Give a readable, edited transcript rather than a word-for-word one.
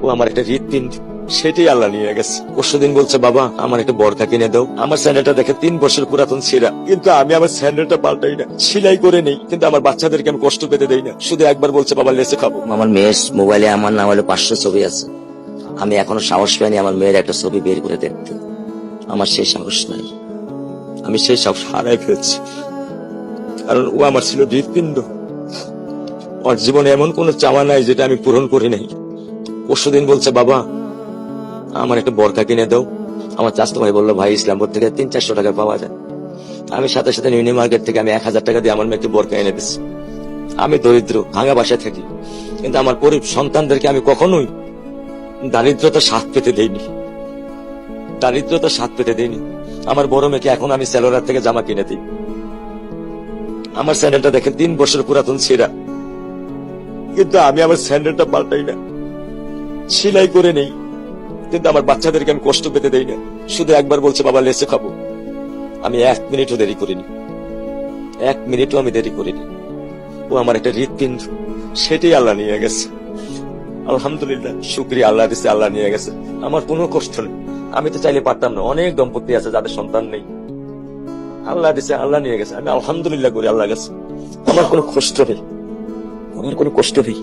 ও আমার একটা হৃৎপিণ্ড, সেটাই আল্লাহ নিয়ে গেছে। পরশুদিন বলছে, বাবা আমার একটা বরকা কিনে দাও। আমার স্যান্ডেলটা দেখে 3 বছর পুরাতন ছেঁড়া, কিন্তু আমি আমার স্যান্ডেলটা পাল্টাই না, সেলাই করে নেই, কিন্তু আমার বাচ্চাদেরকে আমি কষ্ট পেতে দেই না। শুধু একবার বলছে, বাবা লেসে খাবো। আমার মেয়ের মোবাইলে আমার নাম হলো 500 ছবি আছে। আমি এখনো সাহস পাইনি আমার মেয়ের একটা ছবি বের করে দেখতে। আমার সেই সাহস নাই। আমি সেই সব হারাই ফেলছি, কারণ ও আমার ছিল হৃৎপিণ্ড। ওর জীবনে এমন কোনো চাওয়া নাই যেটা আমি পূরণ করি নাই। পরশুদিন বলছে, বাবা আমার একটা বরকা কিনে দাও। আমার চাচতো ভাই বললো, ভাই ইসলামপুর থেকে 300-400 টাকা পাওয়া যায়। আমি সাথে সাথে নিউনি মার্কেট থেকে আমি 1000 টাকা দিয়ে আমার মেয়েকে বরকা এনে দিচ্ছি। আমি দরিদ্র, ভাঙা বাসায় থাকি, কিন্তু আমার সন্তানদেরকে আমি কখনোই দারিদ্রতা স্বাদ পেতে দেইনি। দারিদ্রতা স্বাদ পেতে দেইনি। আমার বড় মেয়েকে এখন আমি সেলোরার থেকে জামা কিনে দিই। আমার স্যান্ডেলটা দেখেন 3 বছর পুরাতন ছেঁড়া, কিন্তু আমি আমার স্যান্ডেলটা পাল্টাই না, সেলাই করে নেই, কিন্তু আমার বাচ্চাদেরকে আমি কষ্ট পেতে দেই না। শুধু একবার বলছে, বাবা লেসে খাবো। আমি 1 মিনিটও দেরি করিনি, 1 মিনিটও আমি দেরি করিনি। ও আমার একটা হৃৎপিণ্ড, সেটাই আল্লাহ নিয়ে গেছে। আলহামদুলিল্লাহ, শুকরিয়া, আল্লাহ দিছে, আল্লাহ নিয়ে গেছে। আমার কোনো কষ্ট নেই। আমি তো চাইলে পারতাম না, অনেক দম্পতি আছে যাদের সন্তান নেই। আল্লাহ দিছে, আল্লাহ নিয়ে গেছে। আমি আলহামদুলিল্লাহ করি আল্লাহ গেছে। আমার কোনো কষ্ট নেই, আমার কোনো কষ্ট নেই।